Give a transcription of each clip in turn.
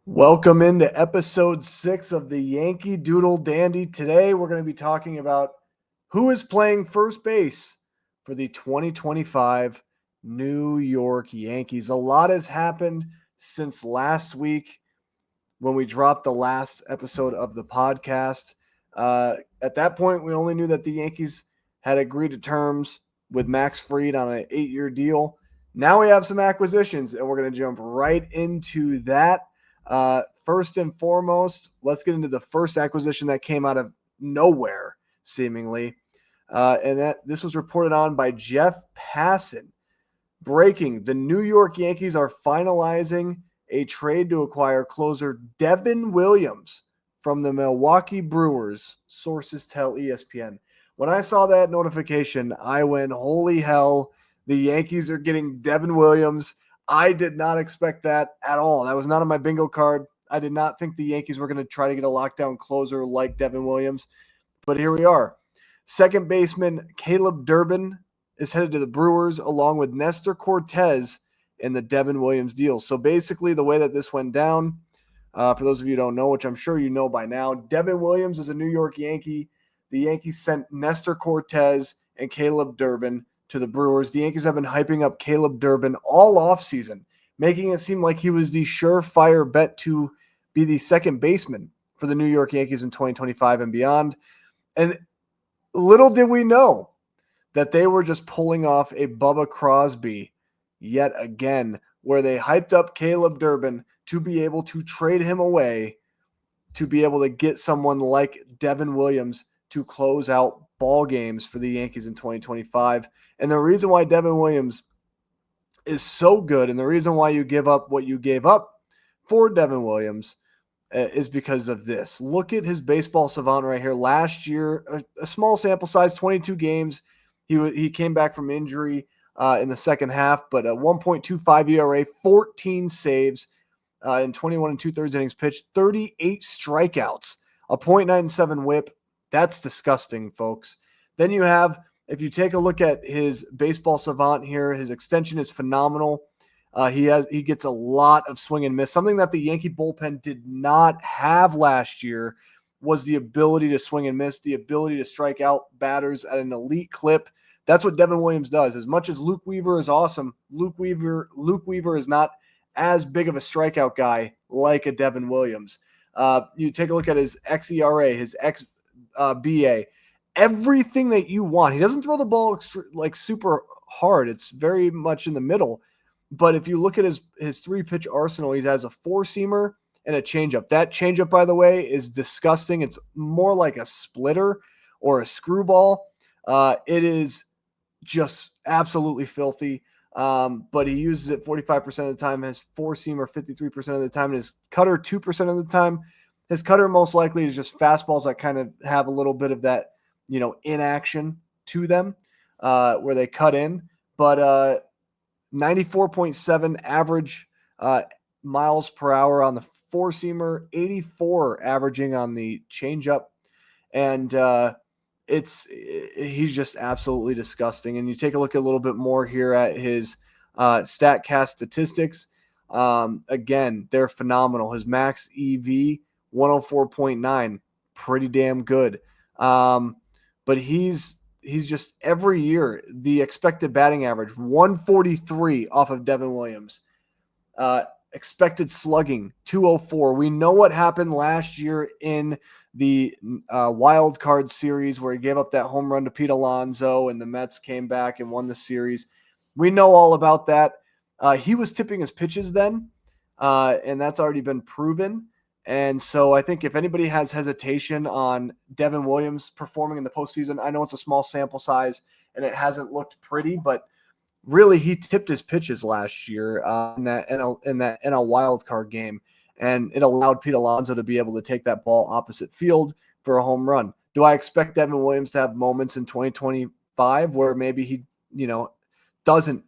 Welcome into episode 6 of the Yankee Doodle Dandy. Today we're going to be talking about who is playing first base for the 2025 New York Yankees. A lot has happened since last week when we dropped the last episode of the podcast. At that point, we only knew that the Yankees had agreed to terms with Max Fried on an 8-year deal. Now we have some acquisitions, and we're going to jump right into that. First and foremost, let's get into the first acquisition that came out of nowhere, seemingly. And this was reported on by Jeff Passan. Breaking, the New York Yankees are finalizing a trade to acquire closer Devin Williams from the Milwaukee Brewers, sources tell ESPN. When I saw that notification, I went, holy hell, the Yankees are getting Devin Williams. I did not expect that at all. That was not on my bingo card. I did not think the Yankees were going to try to get a lockdown closer like Devin Williams. But here we are. Second baseman Caleb Durbin is headed to the Brewers along with Nestor Cortez in the Devin Williams deal. So basically the way that this went down, for those of you who don't know, which I'm sure you know by now, Devin Williams is a New York Yankee. The Yankees sent Nestor Cortez and Caleb Durbin to the Brewers. The Yankees have been hyping up Caleb Durbin all offseason, making it seem like he was the surefire bet to be the second baseman for the New York Yankees in 2025 and beyond. And little did we know that they were just pulling off a Bubba Crosby yet again, where they hyped up Caleb Durbin to be able to trade him away to be able to get someone like Devin Williams to close out ball games for the Yankees in 2025. And the reason why Devin Williams is so good and the reason why you give up what you gave up for Devin Williams is because of this. Look at his baseball savant right here. Last year, a small sample size, 22 games. He came back from injury in the second half, but a 1.25 ERA, 14 saves in 21 and 2/3 innings pitched, 38 strikeouts, a .97 whip. That's disgusting, folks. Then you have, if you take a look at his baseball savant here, his extension is phenomenal. He gets a lot of swing and miss. Something that the Yankee bullpen did not have last year was the ability to swing and miss, the ability to strike out batters at an elite clip. That's what Devin Williams does. As much as Luke Weaver is awesome, Luke Weaver is not as big of a strikeout guy like a Devin Williams. You take a look at his xERA, his xBA, everything that you want. He doesn't throw the ball like super hard. It's very much in the middle. But if you look at his three-pitch arsenal, he has a four-seamer and a changeup. That changeup, by the way, is disgusting. It's more like a splitter or a screwball. It is just absolutely filthy. But he uses it 45% of the time, his four-seamer 53% of the time, and his cutter 2% of the time. His cutter most likely is just fastballs that kind of have a little bit of that, inaction to them where they cut in. But 94.7 average miles per hour on the four-seamer, 84 averaging on the changeup. And he's just absolutely disgusting. And you take a look a little bit more here at his StatCast statistics. Again, they're phenomenal. His max EV 104.9, pretty damn good. But he's just every year the expected batting average 143 off of Devin Williams. Expected slugging 204. We know what happened last year in the wild card series where he gave up that home run to Pete Alonso and the Mets came back and won the series. We know all about that. He was tipping his pitches then, and that's already been proven. And so I think if anybody has hesitation on Devin Williams performing in the postseason, I know it's a small sample size and it hasn't looked pretty, but really he tipped his pitches last year in that NL wild card game, and it allowed Pete Alonso to be able to take that ball opposite field for a home run. Do I expect Devin Williams to have moments in 2025 where maybe he, doesn't,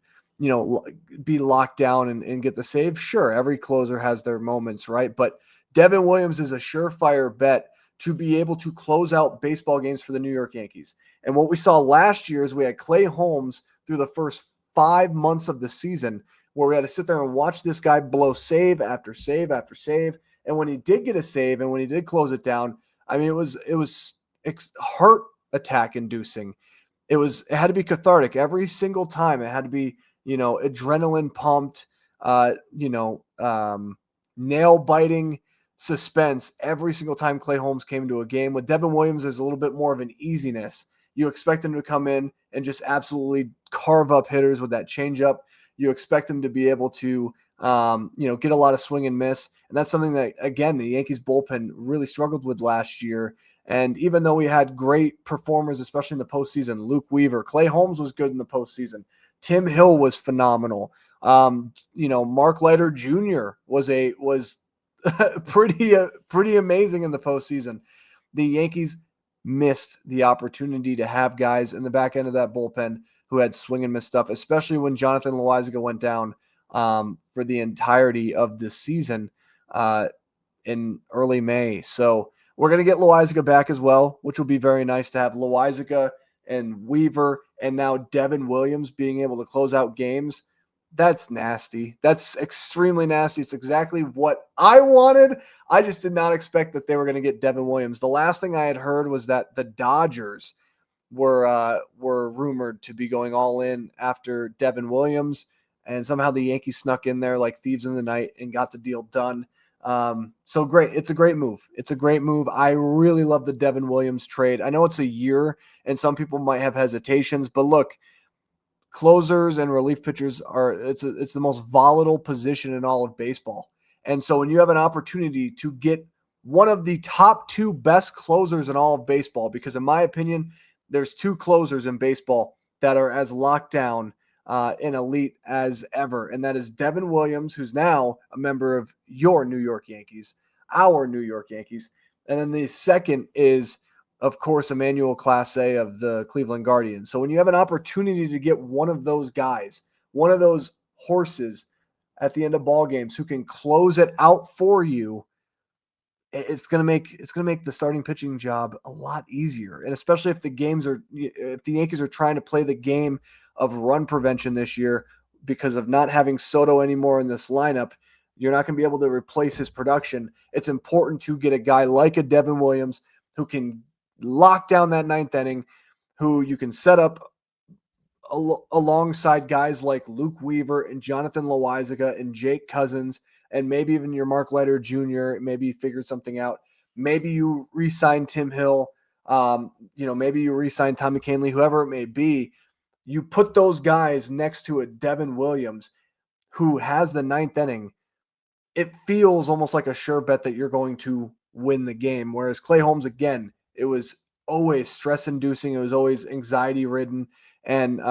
be locked down and get the save? Sure, every closer has their moments, right? But Devin Williams is a surefire bet to be able to close out baseball games for the New York Yankees. And what we saw last year is we had Clay Holmes through the first 5 months of the season where we had to sit there and watch this guy blow save after save after save. And when he did get a save and when he did close it down, I mean, it was heart attack inducing. It had to be cathartic every single time. It had to be, adrenaline pumped, nail biting suspense every single time Clay Holmes came into a game. With Devin Williams, there's a little bit more of an easiness. You expect him to come in and just absolutely carve up hitters with that changeup. You expect him to be able to, get a lot of swing and miss. And that's something that, again, the Yankees bullpen really struggled with last year. And even though we had great performers, especially in the postseason, Luke Weaver, Clay Holmes was good in the postseason. Tim Hill was phenomenal. Mark Leiter Jr. was pretty amazing in the postseason. The Yankees missed the opportunity to have guys in the back end of that bullpen who had swing and miss stuff, especially when Jonathan Loáisiga went down for the entirety of this season in early May. So we're going to get Loáisiga back as well, which will be very nice to have Loáisiga and Weaver and now Devin Williams being able to close out games. That's nasty. That's extremely nasty. It's exactly what I wanted. I just did not expect that they were going to get Devin Williams. The last thing I had heard was that the Dodgers were rumored to be going all in after Devin Williams, and somehow the Yankees snuck in there like thieves in the night and got the deal done. So great. It's a great move. It's a great move. I really love the Devin Williams trade. I know it's a year and some people might have hesitations, but look, closers and relief pitchers it's the most volatile position in all of baseball. And so when you have an opportunity to get one of the top two best closers in all of baseball, because in my opinion, there's two closers in baseball that are as locked down and elite as ever. And that is Devin Williams, who's now a member of your New York Yankees, our New York Yankees. And then the second is, of course, Emmanuel Clase of the Cleveland Guardians. So when you have an opportunity to get one of those guys, one of those horses at the end of ball games who can close it out for you, it's going to make the starting pitching job a lot easier. And especially if the Yankees are trying to play the game of run prevention this year because of not having Soto anymore in this lineup, you're not going to be able to replace his production. It's important to get a guy like a Devin Williams who can lock down that ninth inning, who you can set up alongside guys like Luke Weaver and Jonathan Loáisiga and Jake Cousins, and maybe even your Mark Leiter Jr. Maybe you figured something out. Maybe you re-sign Tim Hill. Maybe you re-sign Tommy Kahnle, whoever it may be. You put those guys next to a Devin Williams who has the ninth inning. It feels almost like a sure bet that you're going to win the game. Whereas Clay Holmes, again, it was always stress-inducing. It was always anxiety-ridden. And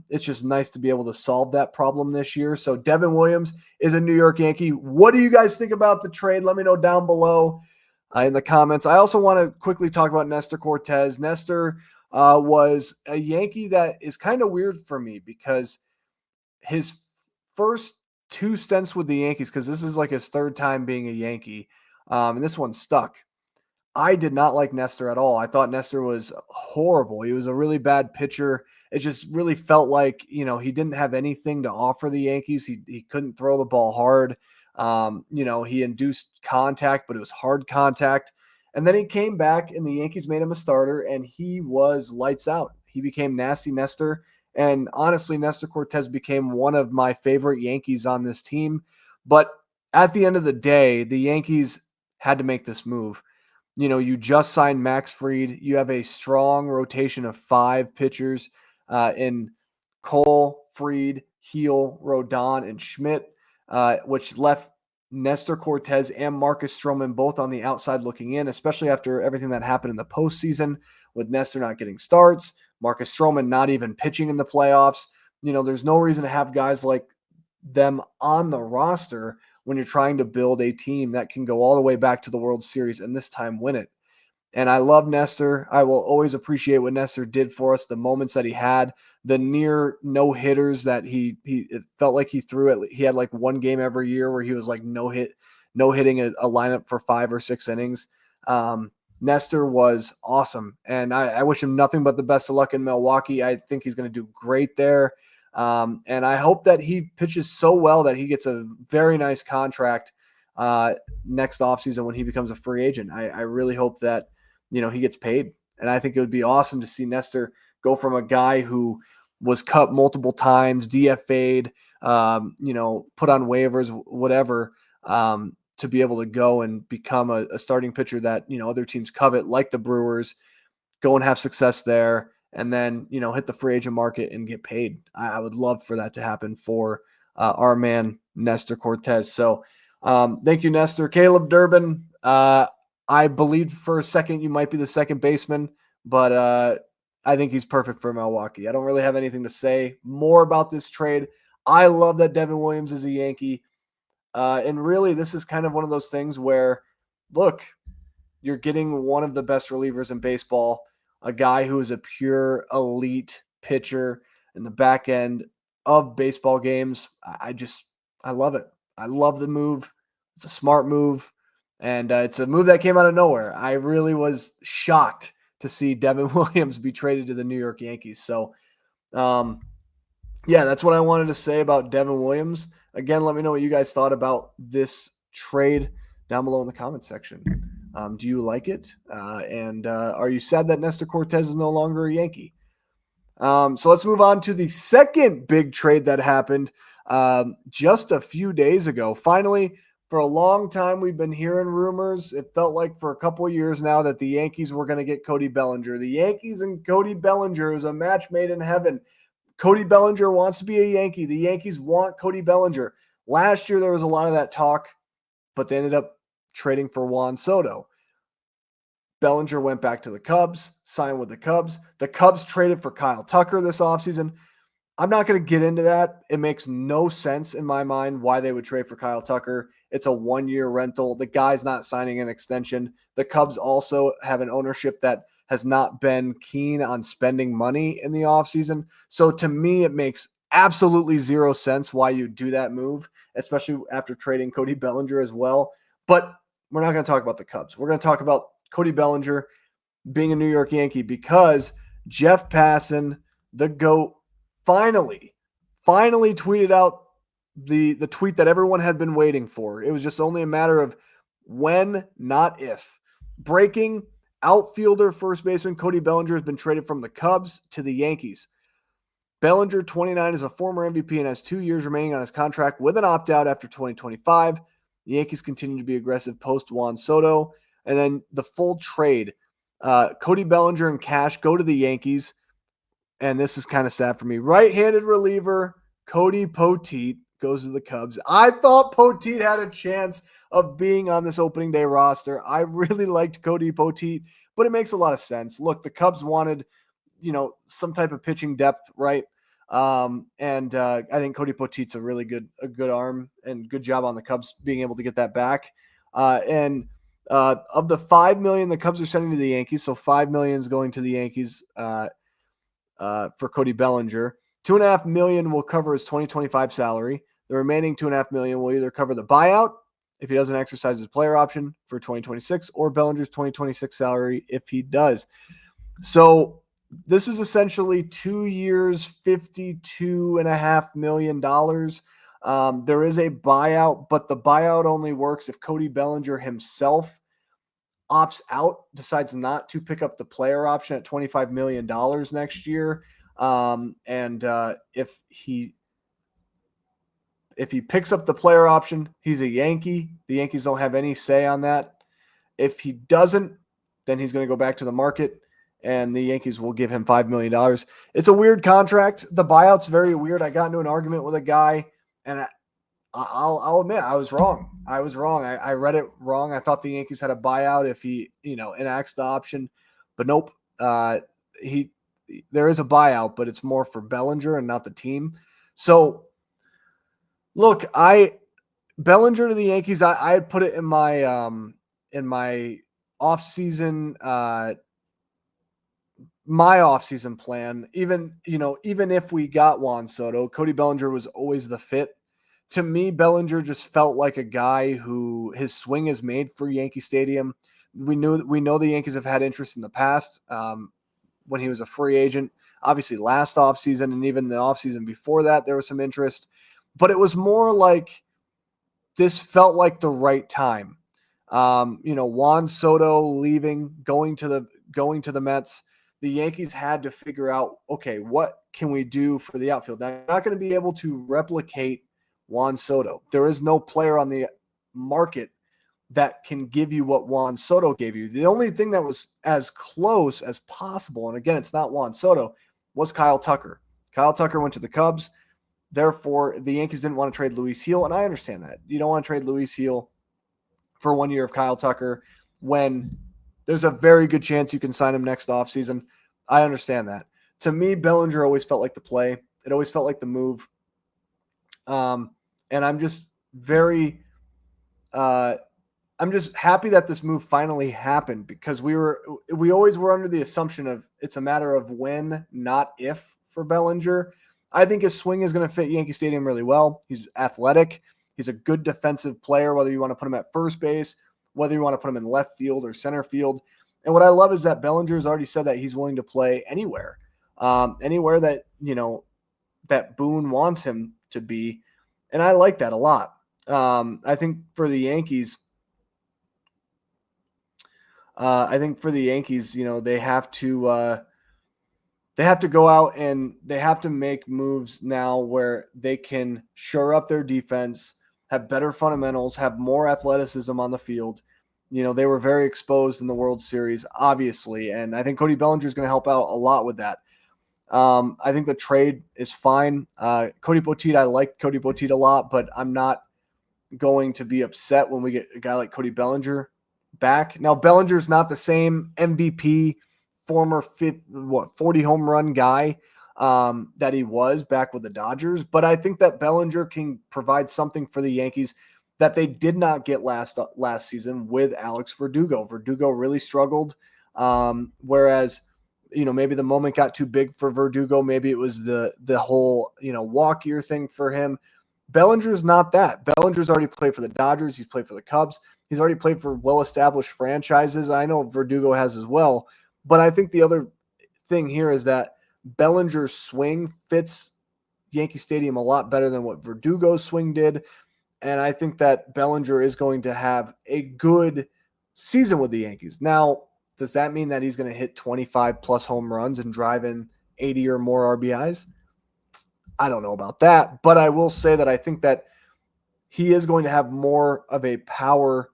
it's just nice to be able to solve that problem this year. So Devin Williams is a New York Yankee. What do you guys think about the trade? Let me know down below in the comments. I also want to quickly talk about Nestor Cortes. Nestor was a Yankee that is kind of weird for me because his first two stints with the Yankees, because this is like his third time being a Yankee, and this one stuck. I did not like Nestor at all. I thought Nestor was horrible. He was a really bad pitcher. It just really felt like, he didn't have anything to offer the Yankees. He couldn't throw the ball hard. He induced contact, but it was hard contact. And then he came back and the Yankees made him a starter and he was lights out. He became Nasty Nestor. And honestly, Nestor Cortes became one of my favorite Yankees on this team. But at the end of the day, the Yankees had to make this move. You just signed Max Fried. You have a strong rotation of 5 pitchers in Cole, Fried, Heel, Rodon, and Schmidt, which left Nestor Cortes and Marcus Stroman both on the outside looking in, especially after everything that happened in the postseason with Nestor not getting starts, Marcus Stroman not even pitching in the playoffs. There's no reason to have guys like them on the roster when you're trying to build a team that can go all the way back to the World Series and this time win it. And I love Nestor. I will always appreciate what Nestor did for us, the moments that he had, the near no-hitters that it felt like he threw it. He had like one game every year where he was like no-hitting a lineup for 5 or 6 innings. Nestor was awesome. And I wish him nothing but the best of luck in Milwaukee. I think he's going to do great there. And I hope that he pitches so well that he gets a very nice contract next offseason when he becomes a free agent. I really hope that, he gets paid. And I think it would be awesome to see Nestor go from a guy who was cut multiple times, DFA'd, put on waivers, whatever, to be able to go and become a starting pitcher that, other teams covet, like the Brewers, go and have success there, and then, hit the free agent market and get paid. I would love for that to happen for our man, Nestor Cortez. So thank you, Nestor. Caleb Durbin, I believe for a second you might be the second baseman, but I think he's perfect for Milwaukee. I don't really have anything to say more about this trade. I love that Devin Williams is a Yankee. And really, this is kind of one of those things where, look, you're getting one of the best relievers in baseball, a guy who is a pure elite pitcher in the back end of baseball games. I love it. I love the move. It's a smart move. And it's a move that came out of nowhere. I really was shocked to see Devin Williams be traded to the New York Yankees. So, yeah, that's what I wanted to say about Devin Williams. Again, let me know what you guys thought about this trade down below in the comment section. Do you like it? And are you sad that Nestor Cortez is no longer a Yankee? So let's move on to the second big trade that happened just a few days ago. Finally, for a long time, we've been hearing rumors. It felt like for a couple of years now that the Yankees were going to get Cody Bellinger. The Yankees and Cody Bellinger is a match made in heaven. Cody Bellinger wants to be a Yankee. The Yankees want Cody Bellinger. Last year, there was a lot of that talk, but they ended up trading for Juan Soto. Bellinger went back to the Cubs, signed with the Cubs. The Cubs traded for Kyle Tucker this offseason. I'm not going to get into that. It makes no sense in my mind why they would trade for Kyle Tucker. It's a one-year rental. The guy's not signing an extension. The Cubs also have an ownership that has not been keen on spending money in the offseason. So to me, it makes absolutely zero sense why you do that move, especially after trading Cody Bellinger as well. But we're not going to talk about the Cubs. We're going to talk about Cody Bellinger being a New York Yankee because Jeff Passan, the GOAT, finally tweeted out the tweet that everyone had been waiting for. It was just only a matter of when, not if. Breaking: outfielder first baseman Cody Bellinger has been traded from the Cubs to the Yankees. Bellinger, 29, is a former MVP and has 2 years remaining on his contract with an opt-out after 2025. The Yankees continue to be aggressive post Juan Soto. And then the full trade. Cody Bellinger and cash go to the Yankees. And this is kind of sad for me. Right-handed reliever Cody Poteet goes to the Cubs. I thought Poteet had a chance of being on this opening day roster. I really liked Cody Poteet, but it makes a lot of sense. Look, the Cubs wanted, some type of pitching depth, right? And I think Cody Poteet's a really good arm and good job on the Cubs being able to get that back. And of the $5 million the Cubs are sending to the Yankees, so $5 million is going to the Yankees for Cody Bellinger. $2.5 million will cover his 2025 salary. The remaining $2.5 million will either cover the buyout if he doesn't exercise his player option for 2026, or Bellinger's 2026 salary if he does. So this is essentially 2 years, $52.5 million. There is a buyout, but the buyout only works if Cody Bellinger himself opts out, decides not to pick up the player option at $25 million next year. If he picks up the player option, he's a Yankee. The Yankees don't have any say on that. If he doesn't, then he's going to go back to the market, and the Yankees will give him $5 million. It's a weird contract. The buyout's very weird. I got into an argument with a guy, and I'll admit I was wrong. I read it wrong. I thought the Yankees had a buyout if he, enacts the option, but nope. There is a buyout, but it's more for Bellinger and not the team. So look, Bellinger to the Yankees, I had put it in my offseason plan. Even if we got Juan Soto, Cody Bellinger was always the fit. To me, Bellinger just felt like a guy who his swing is made for Yankee Stadium. We know the Yankees have had interest in the past when he was a free agent. Obviously, last offseason and even the offseason before that, there was some interest. But it was more like this felt like the right time. Juan Soto leaving, going to the Mets. The Yankees had to figure out, okay, what can we do for the outfield? Now, you're not going to be able to replicate Juan Soto. There is no player on the market that can give you what Juan Soto gave you. The only thing that was as close as possible, and again, it's not Juan Soto, was Kyle Tucker. Kyle Tucker went to the Cubs. Therefore, the Yankees didn't want to trade Luis Gil, and I understand that. You don't want to trade Luis Gil for 1 year of Kyle Tucker when there's a very good chance you can sign him next offseason. I understand that. To me, Bellinger always felt like the play. It always felt like the move. And I'm just I'm just happy that this move finally happened, because we always were under the assumption of it's a matter of when, not if, for Bellinger. I think his swing is going to fit Yankee Stadium really well. He's athletic. He's a good defensive player, whether you want to put him at first base, whether you want to put him in left field or center field. And what I love is that Bellinger has already said that he's willing to play anywhere, anywhere that, that Boone wants him to be. And I like that a lot. I think for the Yankees, they have to go out and they have to make moves now where they can shore up their defense, have better fundamentals, have more athleticism on the field. They were very exposed in the World Series, obviously, and I think Cody Bellinger is going to help out a lot with that. I think the trade is fine. Cody Poteet, I like Cody Poteet a lot, but I'm not going to be upset when we get a guy like Cody Bellinger back. Now, Bellinger's not the same MVP, former 40 home run guy that he was back with the Dodgers, but I think that Bellinger can provide something for the Yankees that they did not get last season with Alex Verdugo. Verdugo really struggled, whereas maybe the moment got too big for Verdugo. Maybe it was the whole walk year thing for him. Bellinger's not that. Bellinger's already played for the Dodgers. He's played for the Cubs. He's already played for well-established franchises. I know Verdugo has as well. But I think the other thing here is that Bellinger's swing fits Yankee Stadium a lot better than what Verdugo's swing did. And I think that Bellinger is going to have a good season with the Yankees. Now, does that mean that he's going to hit 25-plus home runs and drive in 80 or more RBIs? I don't know about that, but I will say that I think that he is going to have more of a power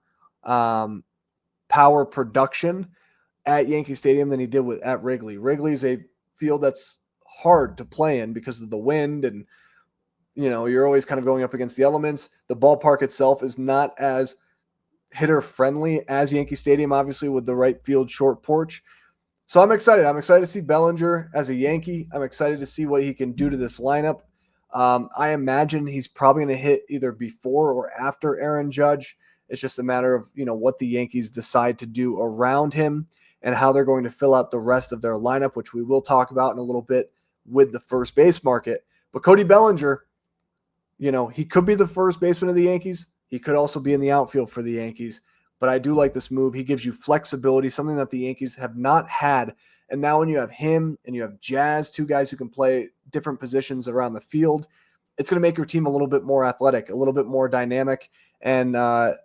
production at Yankee Stadium than he did at Wrigley. Wrigley's a field that's hard to play in because of the wind, and you're always kind of going up against the elements. The ballpark itself is not as hitter friendly as Yankee Stadium, obviously, with the right field short porch. So I'm excited. I'm excited to see Bellinger as a Yankee. I'm excited to see what he can do to this lineup. I imagine he's probably going to hit either before or after Aaron Judge. It's just a matter of, what the Yankees decide to do around him and how they're going to fill out the rest of their lineup, which we will talk about in a little bit with the first base market. But Cody Bellinger, he could be the first baseman of the Yankees. He could also be in the outfield for the Yankees. But I do like this move. He gives you flexibility, something that the Yankees have not had. And now when you have him and you have Jazz, two guys who can play different positions around the field, it's going to make your team a little bit more athletic, a little bit more dynamic. And I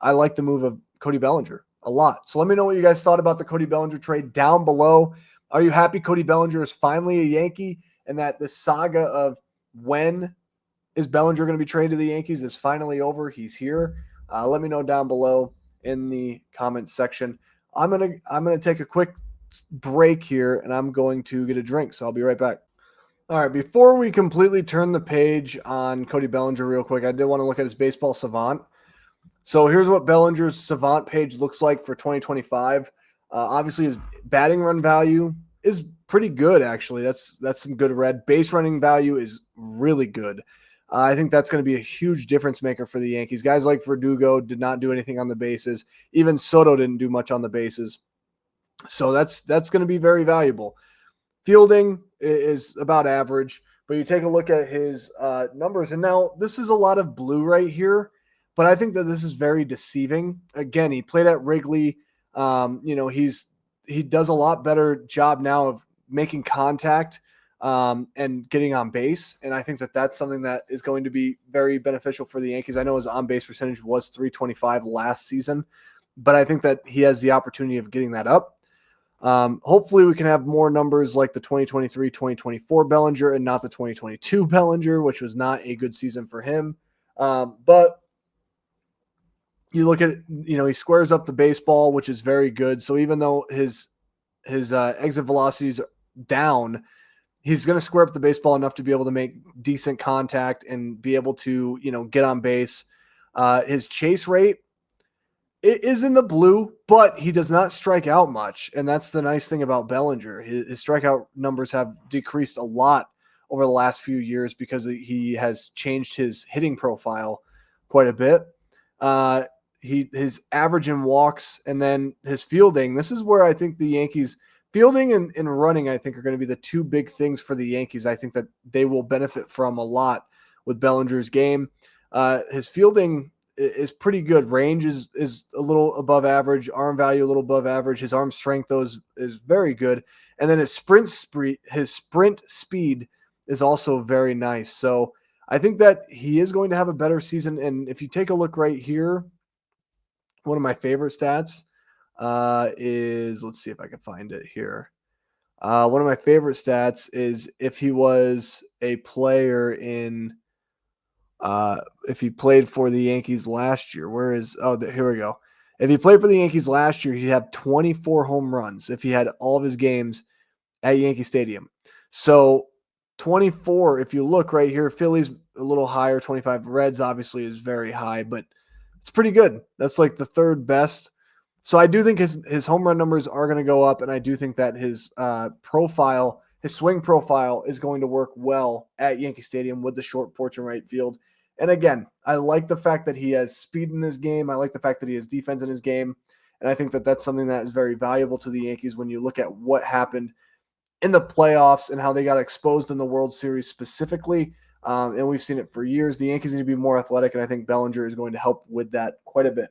like the move of Cody Bellinger a lot. So let me know what you guys thought about the Cody Bellinger trade down below. Are you happy Cody Bellinger is finally a Yankee and that the saga of when is Bellinger going to be traded to the Yankees is finally over? He's here. Let me know down below in the comments section. I'm gonna take a quick break here and I'm going to get a drink, so I'll be right back. All right, before we completely turn the page on Cody Bellinger real quick, I did want to look at his baseball savant. So here's what Bellinger's savant page looks like for 2025. Obviously his batting run value is pretty good, actually. That's some good red. Base running value is really good. I think that's going to be a huge difference maker for the Yankees. Guys like Verdugo did not do anything on the bases. Even Soto didn't do much on the bases. So that's going to be very valuable. Fielding is about average, but you take a look at his numbers. And now this is a lot of blue right here, but I think that this is very deceiving. Again, he played at Wrigley. He does a lot better job now of making contact and getting on base. And I think that that's something that is going to be very beneficial for the Yankees. I know his on base percentage was 325 last season, but I think that he has the opportunity of getting that up. Hopefully we can have more numbers like the 2023-2024 Bellinger and not the 2022 Bellinger, which was not a good season for him. But you look at, he squares up the baseball, which is very good. So even though his exit velocity is down, he's going to square up the baseball enough to be able to make decent contact and be able to, get on base. His chase rate, it is in the blue, but he does not strike out much. And that's the nice thing about Bellinger. His strikeout numbers have decreased a lot over the last few years because he has changed his hitting profile quite a bit. His average in walks and then his fielding. This is where I think the Yankees fielding and running, I think, are going to be the two big things for the Yankees. I think that they will benefit from a lot with Bellinger's game. His fielding is pretty good. Range is a little above average. Arm value a little above average. His arm strength is very good, and then his sprint speed is also very nice. So I think that he is going to have a better season. And if you take a look right here, one of my favorite stats is, let's see if I can find it here. One of my favorite stats is if he was a player in. If he played for the Yankees last year, here we go. If he played for the Yankees last year, he'd have 24 home runs if he had all of his games at Yankee Stadium. So 24, if you look right here, Philly's a little higher, 25. Reds obviously is very high, but it's pretty good. That's like the third best. So I do think his home run numbers are going to go up, and I do think that his swing profile is going to work well at Yankee Stadium with the short porch and right field. And again, I like the fact that he has speed in his game. I like the fact that he has defense in his game. And I think that that's something that is very valuable to the Yankees when you look at what happened in the playoffs and how they got exposed in the World Series specifically. And we've seen it for years. The Yankees need to be more athletic, and I think Bellinger is going to help with that quite a bit.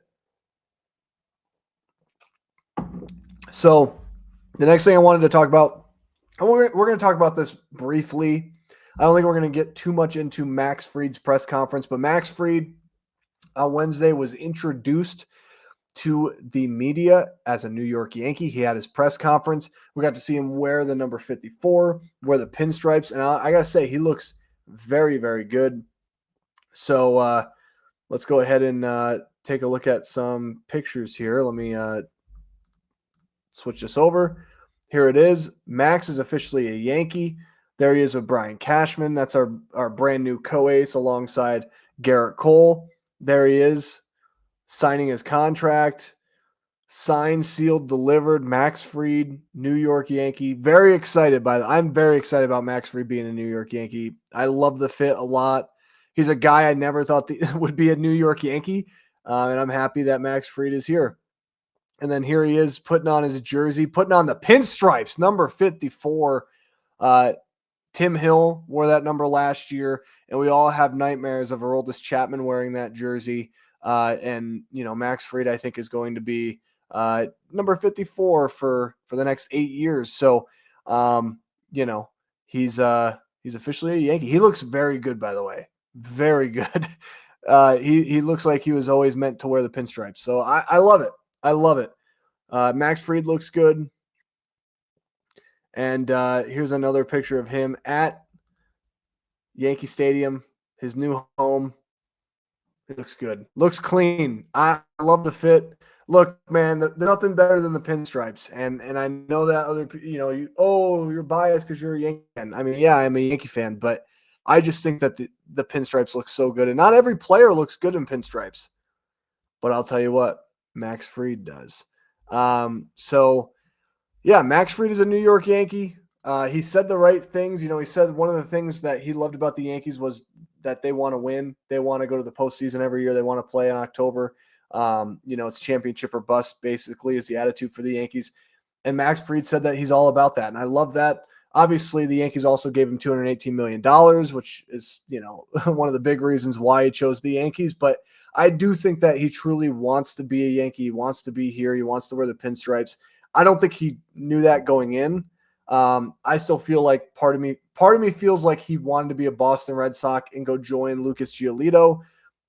So the next thing I wanted to talk about, and we're going to talk about this briefly. I don't think we're going to get too much into Max Fried's press conference, but Max Fried on Wednesday was introduced to the media as a New York Yankee. He had his press conference. We got to see him wear the number 54, wear the pinstripes, and I got to say, he looks very, very good. So let's go ahead and take a look at some pictures here. Let me switch this over. Here it is. Max is officially a Yankee. There he is with Brian Cashman. That's our brand new co-ace alongside Garrett Cole. There he is, signing his contract. Signed, sealed, delivered. Max Fried, New York Yankee. Very excited I'm very excited about Max Fried being a New York Yankee. I love the fit a lot. He's a guy I never thought would be a New York Yankee, and I'm happy that Max Fried is here. And then here he is putting on his jersey, putting on the pinstripes, number 54. Tim Hill wore that number last year, and we all have nightmares of Aroldis Chapman wearing that jersey. And Max Fried, I think, is going to be number 54 for the next 8 years. So, he's officially a Yankee. He looks very good, by the way, very good. He looks like he was always meant to wear the pinstripes. So I love it. I love it. Max Fried looks good. And here's another picture of him at Yankee Stadium, his new home. It looks good. Looks clean. I love the fit. Look, man, there's nothing better than the pinstripes. And I know that other, you're biased because you're a Yankee fan. I mean, yeah, I'm a Yankee fan, but I just think that the pinstripes look so good. And not every player looks good in pinstripes. But I'll tell you what, Max Fried does. So, yeah, Max Fried is a New York Yankee. He said the right things. He said one of the things that he loved about the Yankees was that they want to win. They want to go to the postseason every year. They want to play in October. It's championship or bust, basically, is the attitude for the Yankees. And Max Fried said that he's all about that. And I love that. Obviously, the Yankees also gave him $218 million, which is, one of the big reasons why he chose the Yankees. But I do think that he truly wants to be a Yankee. He wants to be here. He wants to wear the pinstripes. I don't think he knew that going in. I still feel like part of me feels like he wanted to be a Boston Red Sox and go join Lucas Giolito,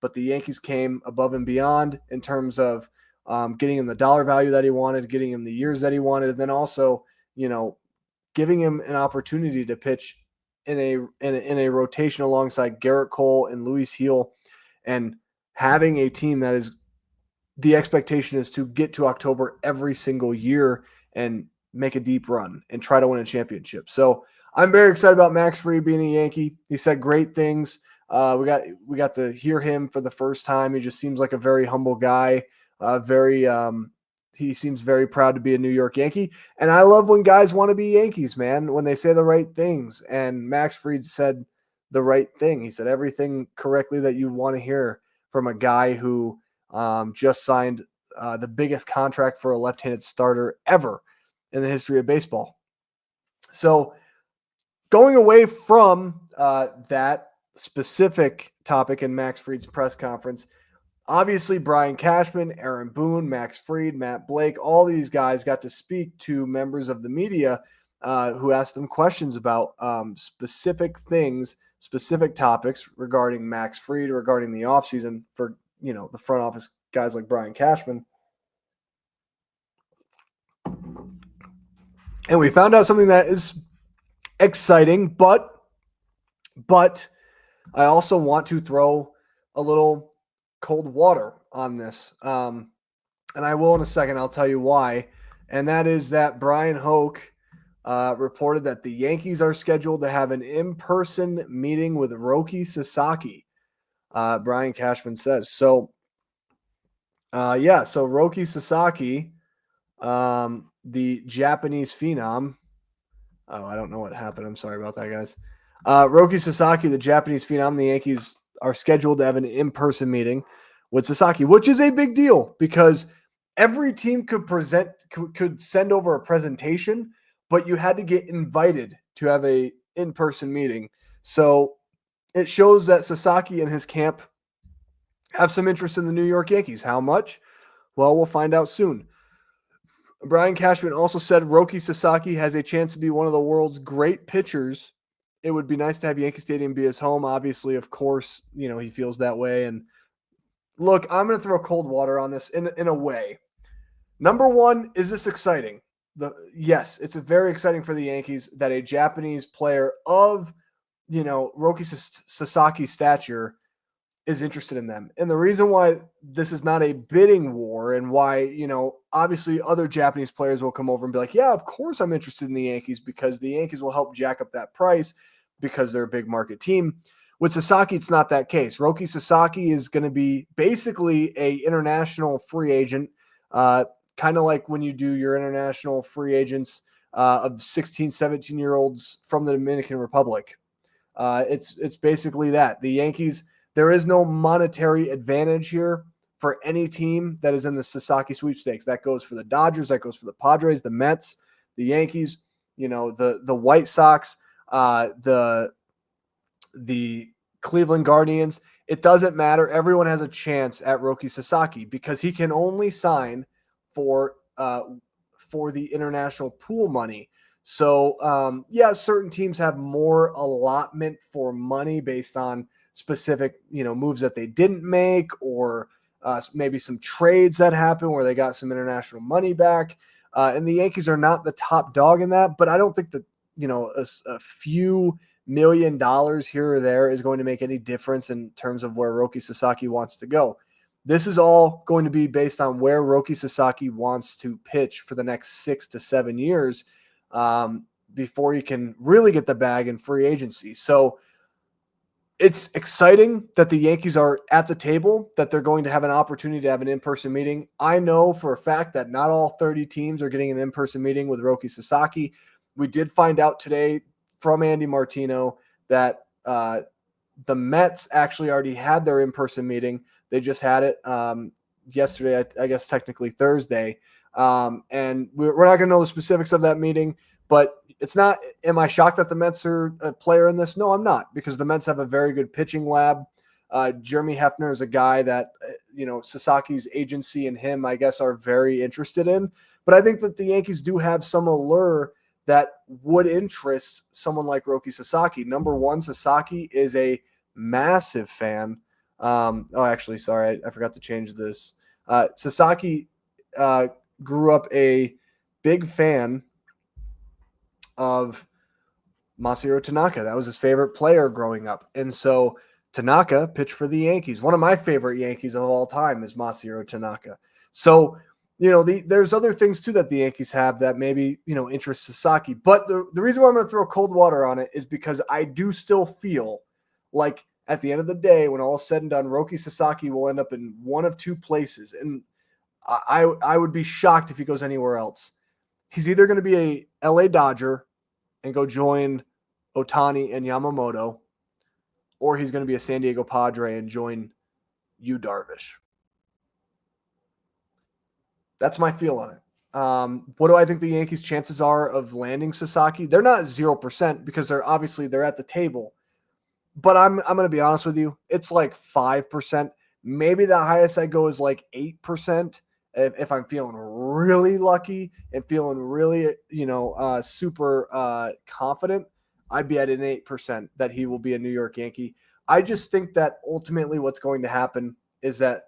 but the Yankees came above and beyond in terms of getting him the dollar value that he wanted, getting him the years that he wanted, and then also, giving him an opportunity to pitch in a rotation alongside Garrett Cole and Luis Heel, and having a team that is, the expectation is to get to October every single year and make a deep run and try to win a championship. So I'm very excited about Max Fried being a Yankee. He said great things. We got to hear him for the first time. He just seems like a very humble guy. He seems very proud to be a New York Yankee. And I love when guys want to be Yankees, man, when they say the right things. And Max Fried said the right thing. He said everything correctly that you want to hear from a guy who just signed the biggest contract for a left-handed starter ever in the history of baseball. So going away from that specific topic in Max Fried's press conference, obviously Brian Cashman, Aaron Boone, Max Fried, Matt Blake, all these guys got to speak to members of the media who asked them questions about specific things, specific topics regarding Max Fried, regarding the offseason for, the front office guys like Brian Cashman. And we found out something that is exciting, but I also want to throw a little cold water on this. And I will in a second. I'll tell you why. And that is that Brian Hoke reported that the Yankees are scheduled to have an in-person meeting with Roki Sasaki. Brian Cashman says. So, so Roki Sasaki, the Japanese phenom. Oh, I don't know what happened. I'm sorry about that, guys. Roki Sasaki, the Japanese phenom, the Yankees are scheduled to have an in-person meeting with Sasaki, which is a big deal because every team could send over a presentation, but you had to get invited to have a in-person meeting. So it shows that Sasaki and his camp have some interest in the New York Yankees. How much? Well, we'll find out soon. Brian Cashman also said Roki Sasaki has a chance to be one of the world's great pitchers. It would be nice to have Yankee Stadium be his home. Obviously, of course, he feels that way. And look, I'm going to throw cold water on this in a way. Number one, is this exciting? Yes, it's very exciting for the Yankees that a Japanese player of, Roki Sasaki's stature is interested in them. And the reason why this is not a bidding war and why, obviously other Japanese players will come over and be like, yeah, of course I'm interested in the Yankees because the Yankees will help jack up that price because they're a big market team. With Sasaki, it's not that case. Roki Sasaki is going to be basically a international free agent, kind of like when you do your international free agents of 16, 17-year-olds from the Dominican Republic. It's basically that. The Yankees, there is no monetary advantage here for any team that is in the Sasaki sweepstakes. That goes for the Dodgers, that goes for the Padres, the Mets, the Yankees, the White Sox, the Cleveland Guardians. It doesn't matter. Everyone has a chance at Roki Sasaki because he can only sign for the international pool money. So, certain teams have more allotment for money based on specific, moves that they didn't make or maybe some trades that happen where they got some international money back. And the Yankees are not the top dog in that, but I don't think that, a few $1 million here or there is going to make any difference in terms of where Roki Sasaki wants to go. This is all going to be based on where Roki Sasaki wants to pitch for the next 6 to 7 years before he can really get the bag in free agency. So it's exciting that the Yankees are at the table, that they're going to have an opportunity to have an in-person meeting. I know for a fact that not all 30 teams are getting an in-person meeting with Roki Sasaki. We did find out today from Andy Martino that the Mets actually already had their in-person meeting. They just had it yesterday, I guess technically Thursday. And we're not going to know the specifics of that meeting, but it's not, am I shocked that the Mets are a player in this? No, I'm not, because the Mets have a very good pitching lab. Jeremy Hefner is a guy that, Sasaki's agency and him, I guess, are very interested in. But I think that the Yankees do have some allure that would interest someone like Roki Sasaki. Number one, Sasaki is a massive fan. Actually, sorry, I forgot to change this. Sasaki grew up a big fan of Masahiro Tanaka. That was his favorite player growing up. And so Tanaka pitched for the Yankees. One of my favorite Yankees of all time is Masahiro Tanaka. So, there's other things too that the Yankees have that maybe, interest Sasaki. But the reason why I'm going to throw cold water on it is because I do still feel like at the end of the day, when all is said and done, Roki Sasaki will end up in one of two places. And I would be shocked if he goes anywhere else. He's either going to be a LA Dodger and go join Ohtani and Yamamoto, or he's going to be a San Diego Padre and join Yu Darvish. That's my feel on it. What do I think the Yankees' chances are of landing Sasaki? They're not 0% because they're at the table. But I'm going to be honest with you. It's like 5%. Maybe the highest I go is like 8%. If I'm feeling really lucky and feeling really, super confident, I'd be at an 8% that he will be a New York Yankee. I just think that ultimately what's going to happen is that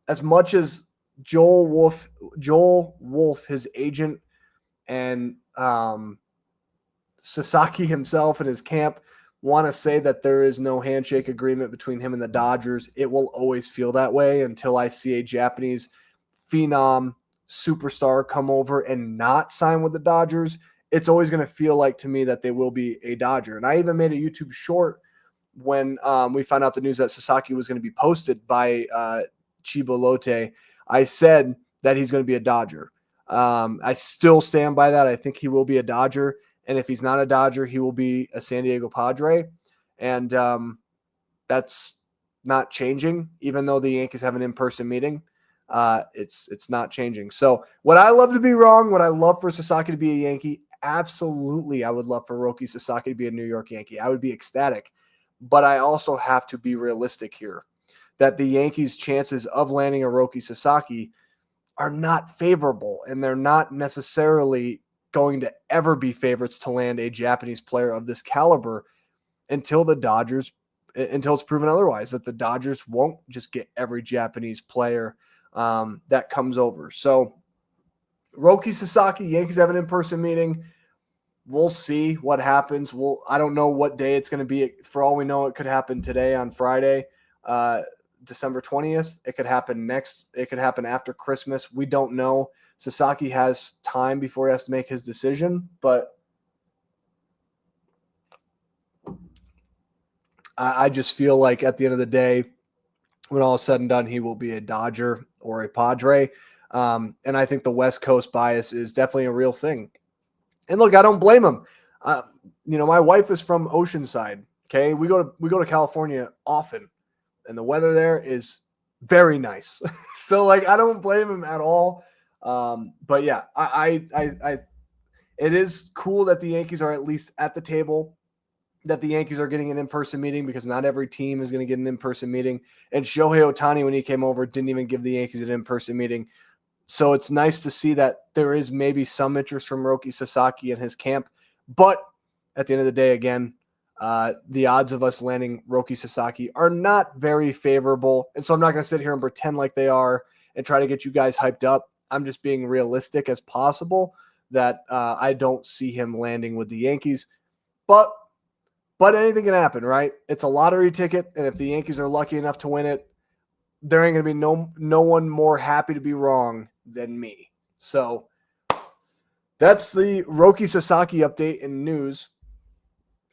as much as Joel Wolf, his agent, and Sasaki himself and his camp want to say that there is no handshake agreement between him and the Dodgers, it will always feel that way until I see a Japanese phenom superstar come over and not sign with the Dodgers. It's always going to feel like to me that they will be a Dodger. And I even made a YouTube short when we found out the news that Sasaki was going to be posted by Chiba Lotte. I said that he's going to be a Dodger. I still stand by that. I think he will be a Dodger. And if he's not a Dodger, he will be a San Diego Padre. And that's not changing, even though the Yankees have an in-person meeting. It's not changing. So would I love to be wrong? Would I love for Sasaki to be a Yankee? Absolutely. I would love for Roki Sasaki to be a New York Yankee. I would be ecstatic. But I also have to be realistic here that the Yankees' chances of landing a Roki Sasaki are not favorable, and they're not necessarily going to ever be favorites to land a Japanese player of this caliber until it's proven otherwise, that the Dodgers won't just get every Japanese player that comes over. So Roki Sasaki, Yankees have an in-person meeting. We'll see what happens. I don't know what day it's going to be. For all we know, it could happen today on Friday, December 20th. It could happen It could happen after Christmas. We don't know. Sasaki has time before he has to make his decision, but I just feel like at the end of the day, when all is said and done, he will be a Dodger or a Padre. And I think the West Coast bias is definitely a real thing. And look, I don't blame him. My wife is from Oceanside. Okay, we go to California often, and the weather there is very nice. So I don't blame him at all. But yeah, it is cool that the Yankees are at least at the table, that the Yankees are getting an in-person meeting, because not every team is going to get an in-person meeting. And Shohei Ohtani, when he came over, didn't even give the Yankees an in-person meeting. So it's nice to see that there is maybe some interest from Roki Sasaki and his camp. But at the end of the day, again, the odds of us landing Roki Sasaki are not very favorable. And so I'm not going to sit here and pretend like they are and try to get you guys hyped up. I'm just being realistic as possible that I don't see him landing with the Yankees. But anything can happen, right? It's a lottery ticket, and if the Yankees are lucky enough to win it, there ain't going to be no one more happy to be wrong than me. So that's the Roki Sasaki update and news.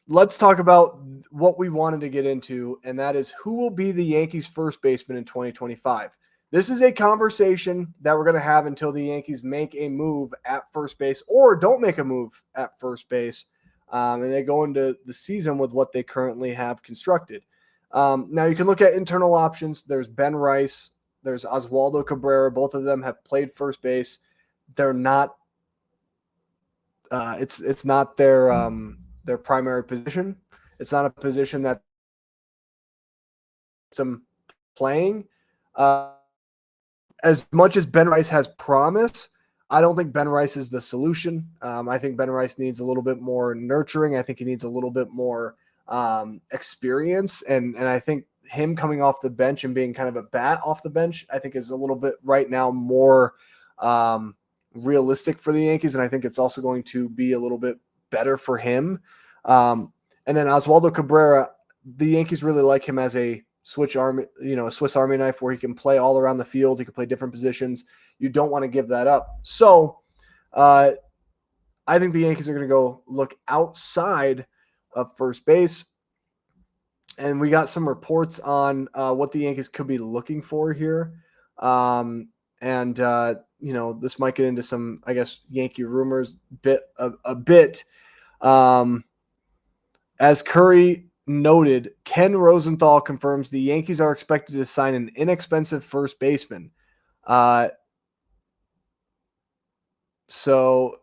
Let's talk about what we wanted to get into, and that is who will be the Yankees' first baseman in 2025. This is a conversation that we're going to have until the Yankees make a move at first base or don't make a move at first base, and they go into the season with what they currently have constructed. Now, you can look at internal options. There's Ben Rice. There's Oswaldo Cabrera. Both of them have played first base. They're not it's not their primary position. It's not a position that some playing. As much as Ben Rice has promise, I don't think Ben Rice is the solution. I think Ben Rice needs a little bit more nurturing. I think he needs a little bit more experience. And I think him coming off the bench and being kind of a bat off the bench, I think is a little bit right now more realistic for the Yankees. And I think it's also going to be a little bit better for him. And then Oswaldo Cabrera, the Yankees really like him as a Swiss Army knife where he can play all around the field. He can play different positions. You don't want to give that up. So I think the Yankees are going to go look outside of first base. And we got some reports on what the Yankees could be looking for here. This might get into some, I guess, Yankee rumors a bit. As Curry noted, Ken Rosenthal confirms the Yankees are expected to sign an inexpensive first baseman. So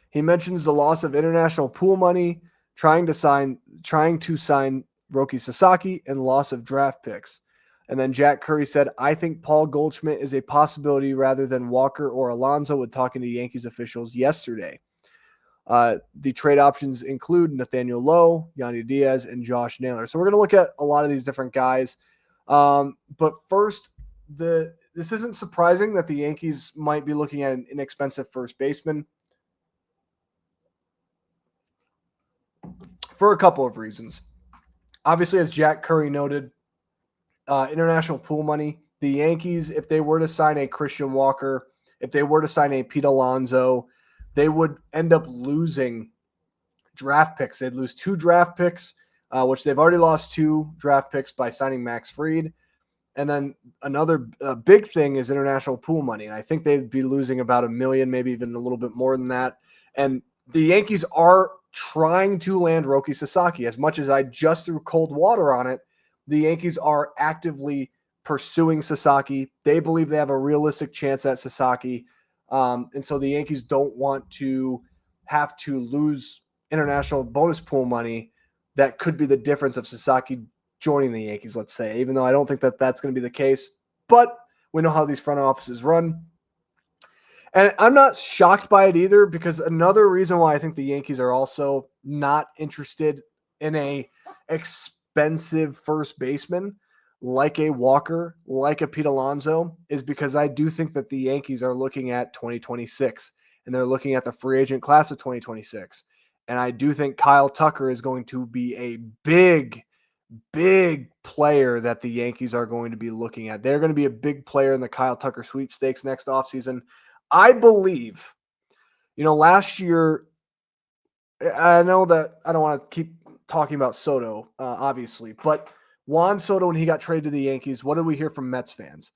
he mentions the loss of international pool money, trying to sign Roki Sasaki, and loss of draft picks. And then Jack Curry said, I think Paul Goldschmidt is a possibility rather than Walker or Alonso when talking to Yankees officials yesterday. The trade options include Nathaniel Lowe, Yandy Diaz, and Josh Naylor. So we're going to look at a lot of these different guys. But first, this isn't surprising that the Yankees might be looking at an inexpensive first baseman for a couple of reasons. Obviously, as Jack Curry noted, international pool money. The Yankees, if they were to sign a Christian Walker, if they were to sign a Pete Alonso, they would end up losing draft picks. They'd lose 2 draft picks, which they've already lost 2 draft picks by signing Max Fried. And then another big thing is international pool money. And I think they'd be losing about $1 million, maybe even a little bit more than that. And the Yankees are trying to land Roki Sasaki. As much as I just threw cold water on it, the Yankees are actively pursuing Sasaki. They believe they have a realistic chance at Sasaki. And so the Yankees don't want to have to lose international bonus pool money that could be the difference of Sasaki joining the Yankees, let's say, even though I don't think that that's going to be the case. But we know how these front offices run. And I'm not shocked by it either, because another reason why I think the Yankees are also not interested in a expensive first baseman like a Walker, like a Pete Alonso, is because I do think that the Yankees are looking at 2026 and they're looking at the free agent class of 2026. And I do think Kyle Tucker is going to be a big player that the Yankees are going to be looking at. They're going to be a big player in the Kyle Tucker sweepstakes next offseason. I believe, last year, I know that I don't want to keep talking about Soto, obviously, but Juan Soto, when he got traded to the Yankees, what did we hear from Mets fans?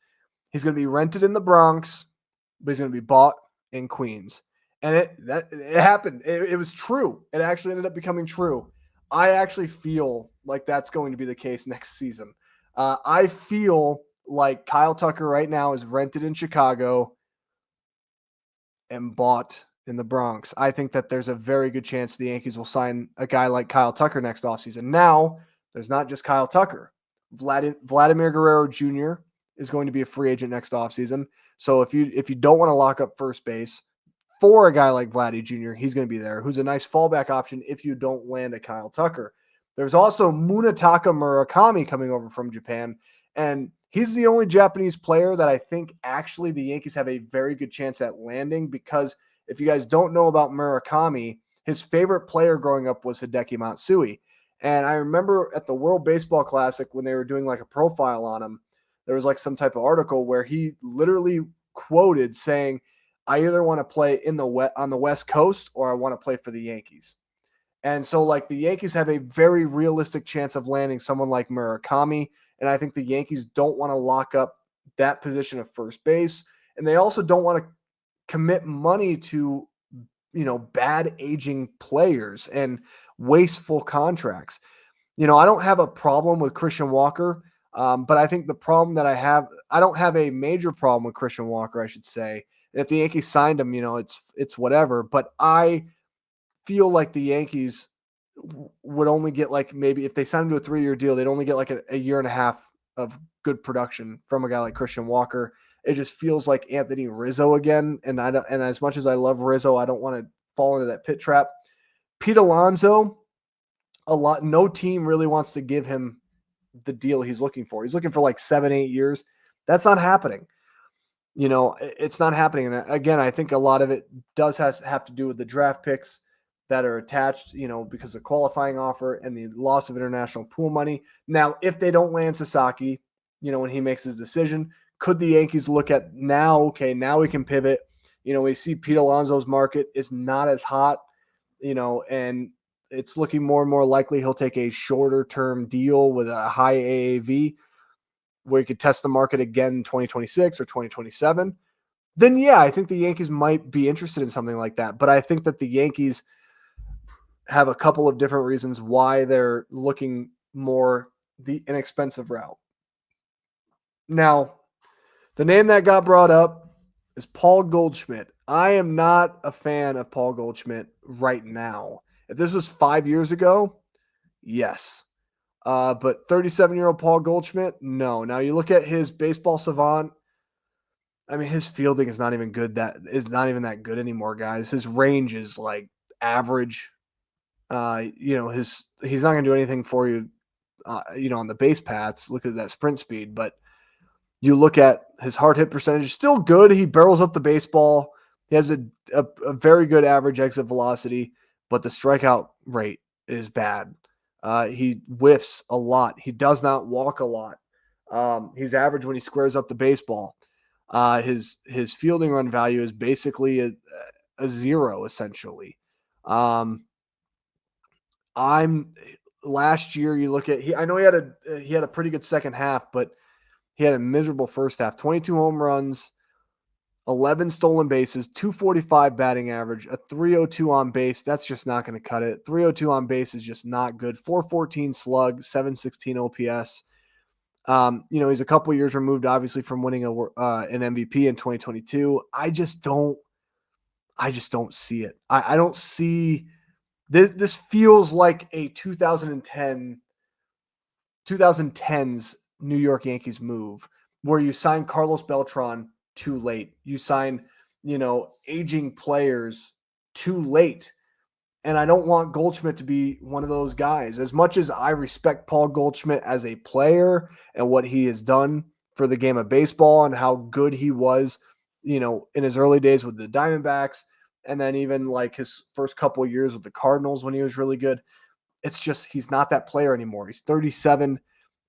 He's going to be rented in the Bronx, but he's going to be bought in Queens. And it happened. It was true. It actually ended up becoming true. I actually feel like that's going to be the case next season. I feel like Kyle Tucker right now is rented in Chicago and bought in the Bronx. I think that there's a very good chance the Yankees will sign a guy like Kyle Tucker next offseason. Now, there's not just Kyle Tucker. Vladimir Guerrero Jr. is going to be a free agent next offseason. So if you don't want to lock up first base for a guy like Vladdy Jr., he's going to be there, who's a nice fallback option if you don't land a Kyle Tucker. There's also Munetaka Murakami coming over from Japan, and he's the only Japanese player that I think actually the Yankees have a very good chance at landing, because if you guys don't know about Murakami, his favorite player growing up was Hideki Matsui. And I remember at the World Baseball Classic when they were doing like a profile on him, there was like some type of article where he literally quoted saying, I either want to play on the West Coast or I want to play for the Yankees. And so like the Yankees have a very realistic chance of landing someone like Murakami. And I think the Yankees don't want to lock up that position of first base. And they also don't want to commit money to, bad aging players and wasteful contracts. I don't have a problem with Christian Walker, but I think the problem that I don't have a major problem with Christian Walker, I should say. And if the Yankees signed him, it's whatever. But I feel like the Yankees would only get like, maybe if they signed him to a 3-year deal, they'd only get like a year and a half of good production from a guy like Christian Walker. it just feels like Anthony Rizzo again. And as much as I love Rizzo, I don't want to fall into that pit trap. Pete Alonso, no team really wants to give him the deal he's looking for. He's looking for like 7-8 years. That's not happening. It's not happening. And again, I think a lot of it does have to do with the draft picks that are attached, because of the qualifying offer and the loss of international pool money. Now, if they don't land Sasaki, when he makes his decision, could the Yankees look at now we can pivot. We see Pete Alonso's market is not as hot, and it's looking more and more likely he'll take a shorter term deal with a high AAV where he could test the market again in 2026 or 2027, then yeah, I think the Yankees might be interested in something like that. But I think that the Yankees have a couple of different reasons why they're looking more the inexpensive route. Now, the name that got brought up is Paul Goldschmidt. I am not a fan of Paul Goldschmidt right now. If this was 5 years ago, yes. But 37-year-old Paul Goldschmidt, no. Now you look at his baseball savant. I mean, his fielding is not even good. That is not even that good anymore, guys. His range is like average. He's not going to do anything for you, on the base paths. Look at that sprint speed. But you look at his hard hit percentage, still good. He barrels up the baseball. He has a very good average exit velocity, but the strikeout rate is bad. He whiffs a lot. He does not walk a lot. He's average when he squares up the baseball. His fielding run value is basically a zero, essentially. Last year, you look at I know he had a pretty good second half, but he had a miserable first half. 22 home runs, 11 stolen bases, 245 batting average, a 302 on base. That's just not going to cut it. 302 on base is just not good. 414 slug, 716 OPS. He's a couple years removed, obviously, from winning an MVP in 2022. I just don't see it. I don't see this. This feels like a 2010s New York Yankees move where you sign Carlos Beltran too late. You sign, aging players too late. And I don't want Goldschmidt to be one of those guys. As much as I respect Paul Goldschmidt as a player and what he has done for the game of baseball and how good he was, in his early days with the Diamondbacks, and then even like his first couple of years with the Cardinals when he was really good. It's just he's not that player anymore. He's 37,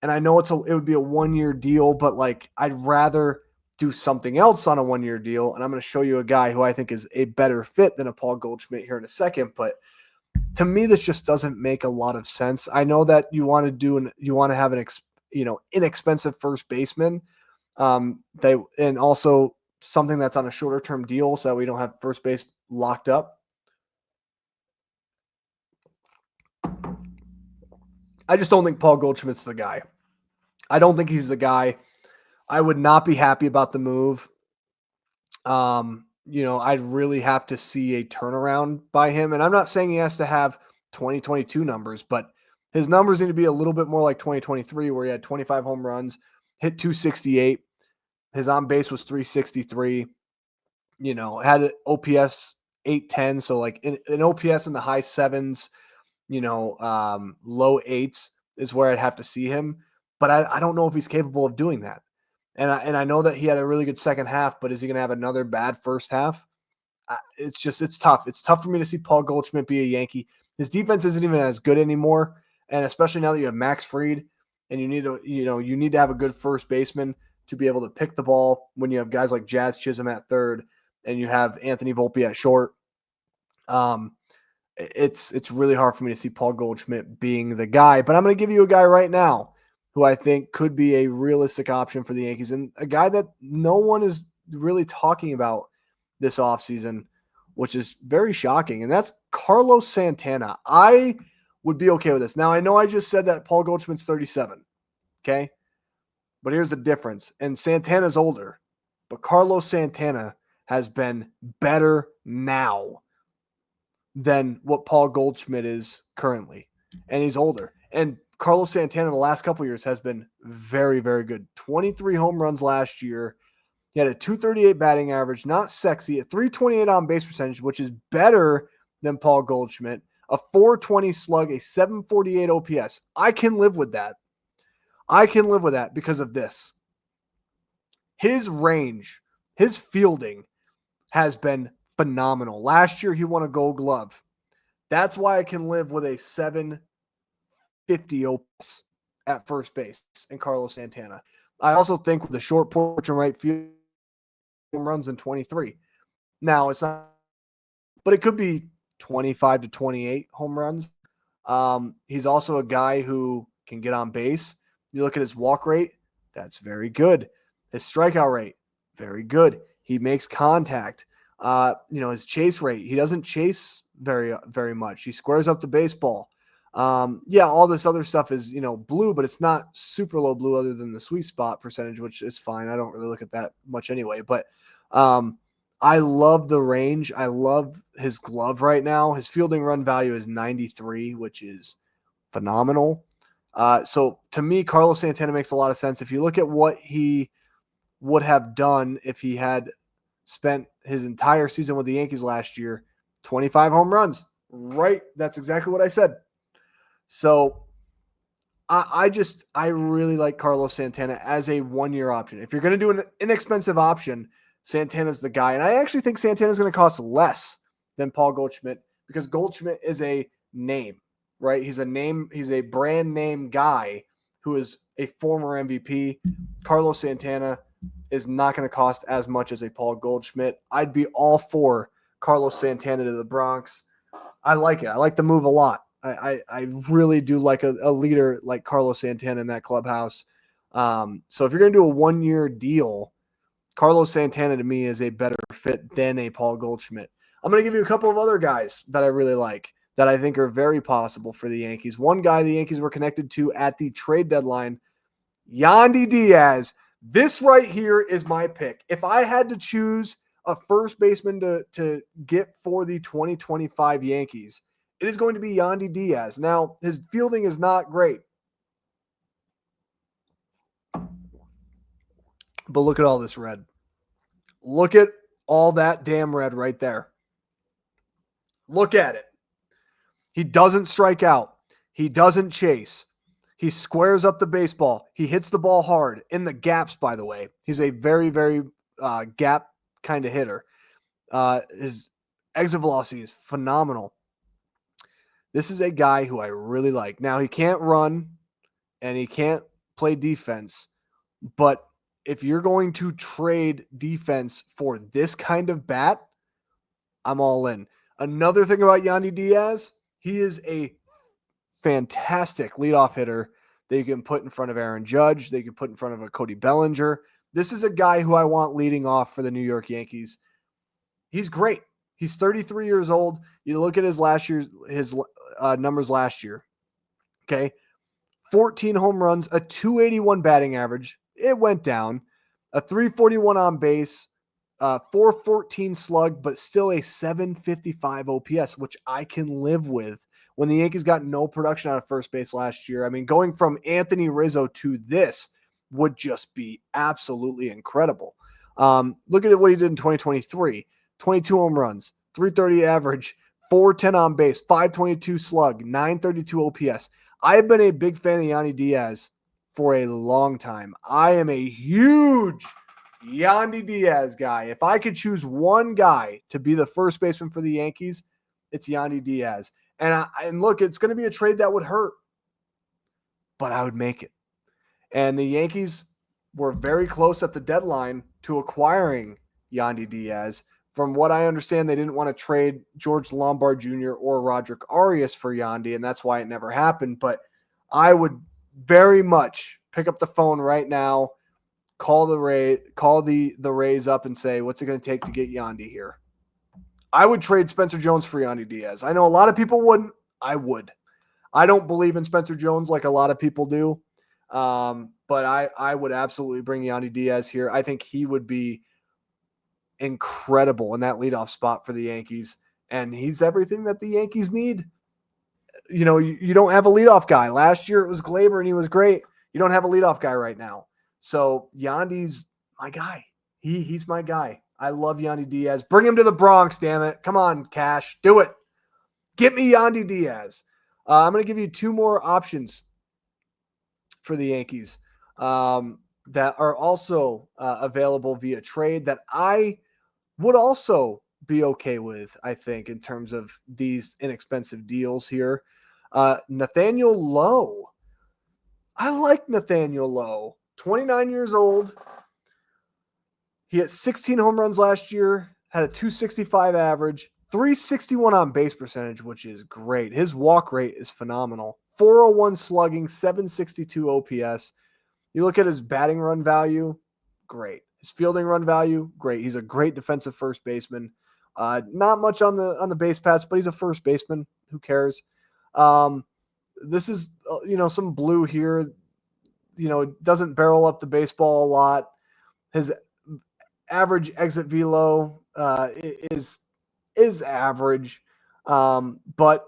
and I know it would be a 1-year deal, but like I'd rather do something else on a 1-year deal. And I'm going to show you a guy who I think is a better fit than a Paul Goldschmidt here in a second. But to me, this just doesn't make a lot of sense. I know that you want to have an inexpensive first baseman. And also something that's on a shorter term deal so that we don't have first base locked up. I just don't think Paul Goldschmidt's the guy. I don't think he's the guy. I would not be happy about the move. I'd really have to see a turnaround by him. And I'm not saying he has to have 2022 numbers, but his numbers need to be a little bit more like 2023, where he had 25 home runs, hit 268. His on base was 363, had an OPS 810. So like an OPS in the high sevens, low eights is where I'd have to see him. But I don't know if he's capable of doing that. And I know that he had a really good second half, but is he going to have another bad first half? It's tough. It's tough for me to see Paul Goldschmidt be a Yankee. His defense isn't even as good anymore. And especially now that you have Max Fried and you need to have a good first baseman to be able to pick the ball when you have guys like Jazz Chisholm at third and you have Anthony Volpe at short. It's really hard for me to see Paul Goldschmidt being the guy, but I'm going to give you a guy right now who I think could be a realistic option for the Yankees and a guy that no one is really talking about this offseason, which is very shocking, and that's Carlos Santana. I would be okay with this. Now, I know I just said that Paul Goldschmidt's 37, okay? But here's the difference, and Santana's older, but Carlos Santana has been better now than what Paul Goldschmidt is currently, and he's older. And Carlos Santana in the last couple of years has been very, very good. 23 home runs last year. He had a 238 batting average, not sexy, a 328 on base percentage, which is better than Paul Goldschmidt, a 420 slug, a 748 OPS. I can live with that. I can live with that because of this. His range, his fielding has been phenomenal. Last year, he won a Gold Glove. That's why I can live with a 750 OPS at first base in Carlos Santana. I also think with the short porch and right field, home runs in 23. Now, it's not, but it could be 25 to 28 home runs. He's also a guy who can get on base. You look at his walk rate, that's very good. His strikeout rate, very good. He makes contact. His chase rate, he doesn't chase very much. He squares up the baseball. All this other stuff is, blue, but it's not super low blue other than the sweet spot percentage, which is fine. I don't really look at that much anyway, but I love the range. I love his glove right now. His fielding run value is 93, which is phenomenal. So to me, Carlos Santana makes a lot of sense. If you look at what he would have done if he had spent his entire season with the Yankees last year, 25 home runs, right? That's exactly what I said. So I really like Carlos Santana as a one-year option. If you're going to do an inexpensive option, Santana's the guy. And I actually think Santana's going to cost less than Paul Goldschmidt because Goldschmidt is a name, right? He's a name. He's a brand name guy who is a former MVP. Carlos Santana is not going to cost as much as a Paul Goldschmidt. I'd be all for Carlos Santana to the Bronx. I like it. I like the move a lot. I really do like a leader like Carlos Santana in that clubhouse. So if you're going to do a 1-year deal, Carlos Santana to me is a better fit than a Paul Goldschmidt. I'm going to give you a couple of other guys that I really like that I think are very possible for the Yankees. One guy the Yankees were connected to at the trade deadline, Yandy Diaz. This right here is my pick. If I had to choose a first baseman to get for the 2025 Yankees, it is going to be Yandy Diaz. Now, his fielding is not great. But look at all this red. Look at all that damn red right there. Look at it. He doesn't strike out. He doesn't chase. He squares up the baseball. He hits the ball hard in the gaps, by the way. He's a very, very gap kind of hitter. His exit velocity is phenomenal. This is a guy who I really like. Now, he can't run and he can't play defense, but if you're going to trade defense for this kind of bat, I'm all in. Another thing about Yandy Diaz, he is a fantastic leadoff hitter that you can put in front of Aaron Judge. They can put in front of a Cody Bellinger. This is a guy who I want leading off for the New York Yankees. He's great. He's 33 years old. You look at his numbers last year. Okay. 14 home runs, a 281 batting average. It went down. A 341 on base, 414 slug, but still a 755 OPS, which I can live with when the Yankees got no production out of first base last year. I mean, going from Anthony Rizzo to this would just be absolutely incredible. Look at what he did in 2023. 22 home runs, 330 average, 410 on base, 522 slug, 932 OPS. I have been a big fan of Yandy Diaz for a long time. I am a huge Yandy Diaz guy. If I could choose one guy to be the first baseman for the Yankees, it's Yandy Diaz. And look, it's going to be a trade that would hurt, but I would make it. And the Yankees were very close at the deadline to acquiring Yandy Diaz. From what I understand, they didn't want to trade George Lombard Jr. or Roderick Arias for Yandy, and that's why it never happened. But I would very much pick up the phone right now, call the Rays up and say, what's it going to take to get Yandy here? I would trade Spencer Jones for Yandy Diaz. I know a lot of people wouldn't. I would. I don't believe in Spencer Jones like a lot of people do, but I would absolutely bring Yandy Diaz here. I think he would be incredible in that leadoff spot for the Yankees, and he's everything that the Yankees need. You don't have a leadoff guy. Last year it was Glaber and he was great. You don't have a leadoff guy right now. So Yandy's my guy. He's my guy. I love Yandy Diaz. Bring him to the Bronx, damn it. Come on, Cash. Do it. Get me Yandy Diaz. I'm going to give you two more options for the Yankees that are also available via trade that I would also be okay with, I think, in terms of these inexpensive deals here. Nathaniel Lowe. I like Nathaniel Lowe. 29 years old. He hit 16 home runs last year, had a 265 average, 361 on base percentage, which is great. His walk rate is phenomenal. 401 slugging, 762 OPS. You look at his batting run value, great. His fielding run value, great. He's a great defensive first baseman. Not much on the base paths, but he's a first baseman. Who cares? This is some blue here. Doesn't barrel up the baseball a lot. His average exit velo is average, but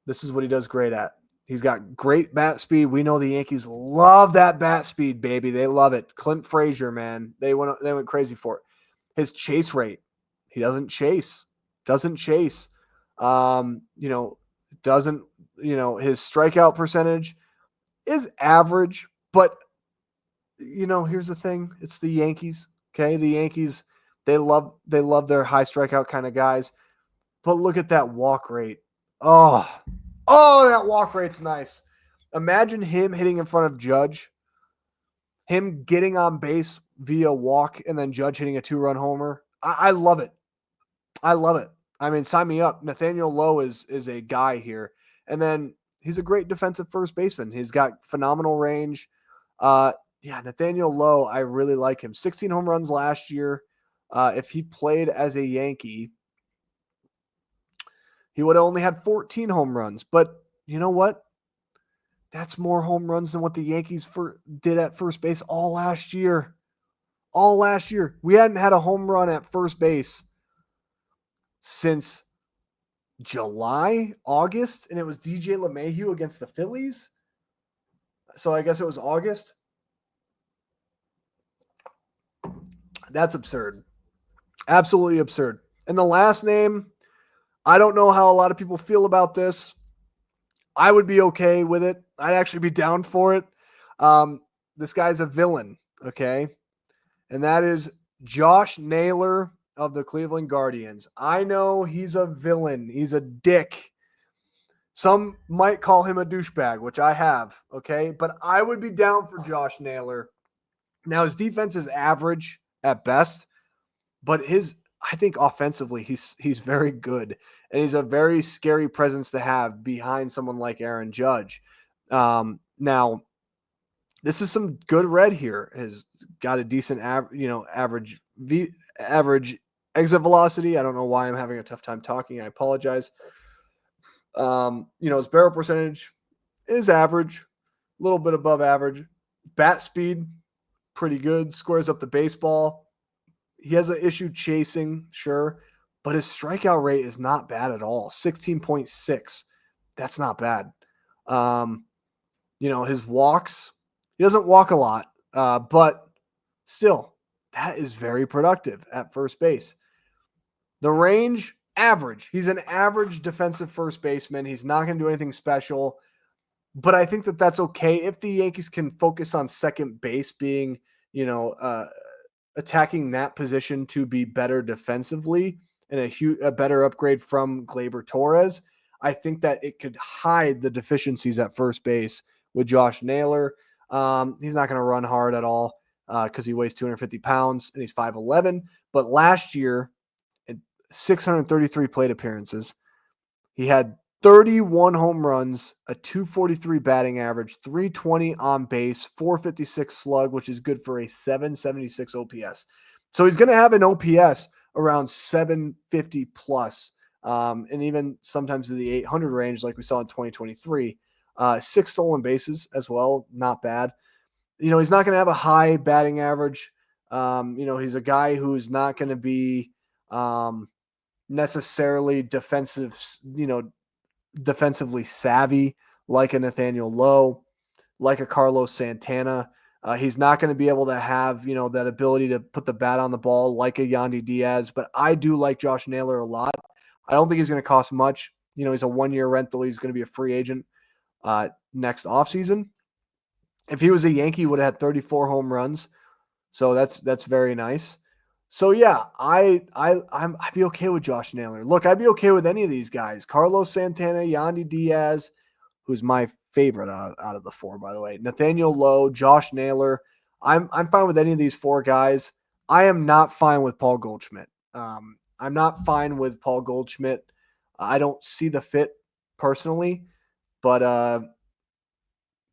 this is what he does great at. He's got great bat speed. We know the Yankees love that bat speed, baby. They love it. Clint Frazier, man, they went crazy for it. His chase rate, he doesn't chase. Doesn't chase. Doesn't. His strikeout percentage is average, but here's the thing. It's the Yankees. Okay, the Yankees, they love their high strikeout kind of guys. But look at that walk rate. Oh, that walk rate's nice. Imagine him hitting in front of Judge, him getting on base via walk, and then Judge hitting a 2-run homer. I love it. I love it. I mean, sign me up. Nathaniel Lowe is a guy here. And then he's a great defensive first baseman. He's got phenomenal range. Nathaniel Lowe, I really like him. 16 home runs last year. If he played as a Yankee, he would have only had 14 home runs. But you know what? That's more home runs than what the Yankees did at first base all last year. All last year. We hadn't had a home run at first base since July, August, and it was DJ LeMahieu against the Phillies. So I guess it was August. That's absurd. Absolutely absurd. And the last name, I don't know how a lot of people feel about this. I would be okay with it. I'd actually be down for it. This guy's a villain, okay? And that is Josh Naylor of the Cleveland Guardians. I know he's a villain. He's a dick. Some might call him a douchebag, which I have, okay? But I would be down for Josh Naylor. Now, his defense is average at best, but I think offensively, he's very good. And he's a very scary presence to have behind someone like Aaron Judge. Now, this is some good red here. Has got a decent average exit velocity. I don't know why I'm having a tough time talking. I apologize. His barrel percentage is average, a little bit above average. Bat speed, pretty good. Squares up the baseball. He has an issue chasing, sure, but his strikeout rate is not bad at all. 16.6. That's not bad. His walks, he doesn't walk a lot, but still, that is very productive at first base. The range, average. He's an average defensive first baseman. He's not going to do anything special, but I think that that's okay if the Yankees can focus on second base being, attacking that position to be better defensively and a better upgrade from Gleyber Torres. I think that it could hide the deficiencies at first base with Josh Naylor. He's not going to run hard at all because he weighs 250 pounds and he's 5'11". But last year, in 633 plate appearances, he had 31 home runs, a 243 batting average, 320 on base, 456 slug, which is good for a 776 OPS. So he's going to have an OPS around 750 plus, and even sometimes in the 800 range like we saw in 2023. 6 stolen bases as well, not bad. He's not going to have a high batting average. He's a guy who's not going to be necessarily defensively savvy like a Nathaniel Lowe, like a Carlos Santana. He's not going to be able to have, that ability to put the bat on the ball like a Yandy Diaz, but I do like Josh Naylor a lot. I don't think he's going to cost much. He's a 1-year rental. He's going to be a free agent next offseason. If he was a Yankee, he would have had 34 home runs. So that's very nice. So yeah, I'd be okay with Josh Naylor. Look, I'd be okay with any of these guys. Carlos Santana, Yandy Diaz, who's my favorite out of the four, by the way. Nathaniel Lowe, Josh Naylor. I'm fine with any of these four guys. I am not fine with Paul Goldschmidt. I'm not fine with Paul Goldschmidt. I don't see the fit personally, but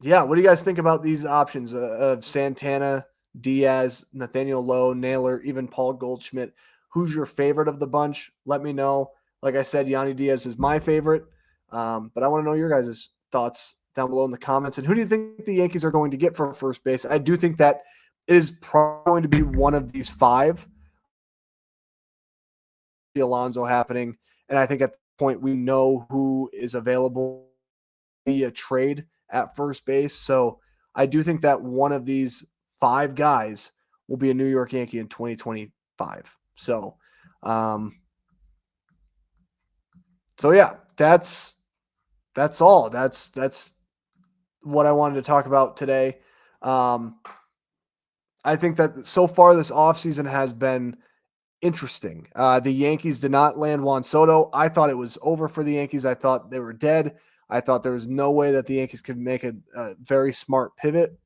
yeah, what do you guys think about these options of Santana, Diaz, Nathaniel Lowe, Naylor, even Paul Goldschmidt? Who's your favorite of the bunch? Let me know. Like I said, Yandy Diaz is my favorite, but I want to know your guys' thoughts down below in the comments. And who do you think the Yankees are going to get for first base? I do think that it is probably going to be one of these five. Alonso happening, and I think at the point we know who is available via trade at first base. So I do think that one of these five guys will be a New York Yankee in 2025. So yeah, that's all. That's what I wanted to talk about today. I think that so far this offseason has been interesting. The Yankees did not land Juan Soto. I thought it was over for the Yankees. I thought they were dead. I thought there was no way that the Yankees could make a very smart pivot.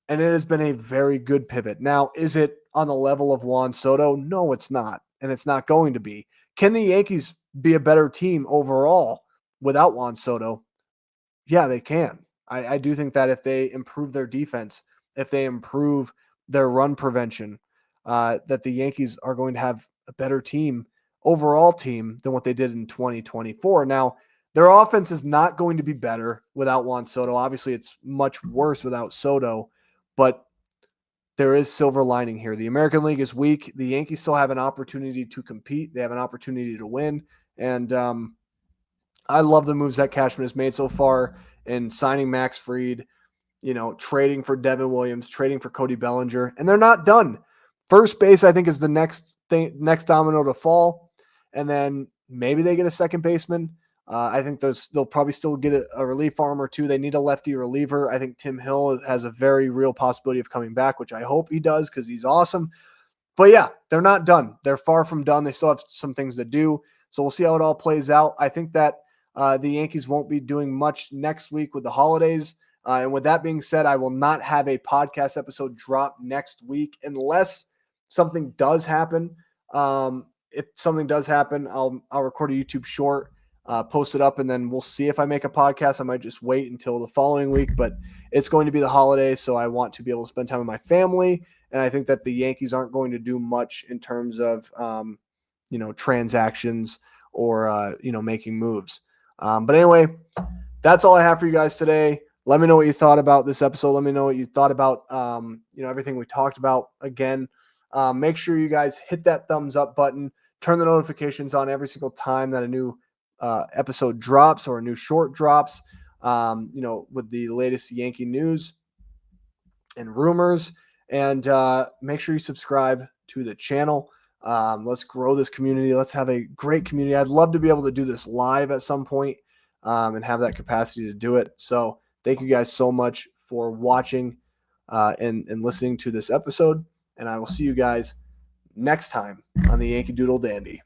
And it has been a very good pivot. Now, is it on the level of Juan Soto? No, it's not. And it's not going to be. Can the Yankees be a better team overall without Juan Soto? Yeah, they can. I do think that if they improve their defense, if they improve their run prevention, that the Yankees are going to have a better team, overall team, than what they did in 2024. Now, their offense is not going to be better without Juan Soto. Obviously, it's much worse without Soto, but there is silver lining here. The American League is weak. The Yankees still have an opportunity to compete. They have an opportunity to win. And I love the moves that Cashman has made so far in signing Max Fried, trading for Devin Williams, trading for Cody Bellinger, and they're not done. First base, I think, is the next domino to fall, and then maybe they get a second baseman. I think they'll probably still get a relief arm or two. They need a lefty reliever. I think Tim Hill has a very real possibility of coming back, which I hope he does because he's awesome. But yeah, they're not done. They're far from done. They still have some things to do. So we'll see how it all plays out. I think that the Yankees won't be doing much next week with the holidays. And with that being said, I will not have a podcast episode drop next week unless something does happen. If something does happen, I'll record a YouTube short, post it up, and then we'll see if I make a podcast. I might just wait until the following week, but it's going to be the holidays, so I want to be able to spend time with my family. And I think that the Yankees aren't going to do much in terms of, transactions or, making moves. But anyway, that's all I have for you guys today. Let me know what you thought about this episode. Let me know what you thought about, everything we talked about. Again, make sure you guys hit that thumbs up button, turn the notifications on every single time that a new episode drops or a new short drops, with the latest Yankee news and rumors. And make sure you subscribe to the channel. Let's grow this community. Let's have a great community. I'd love to be able to do this live at some point and have that capacity to do it. So thank you guys so much for watching and listening to this episode. And I will see you guys next time on the Yankee Doodle Dandy.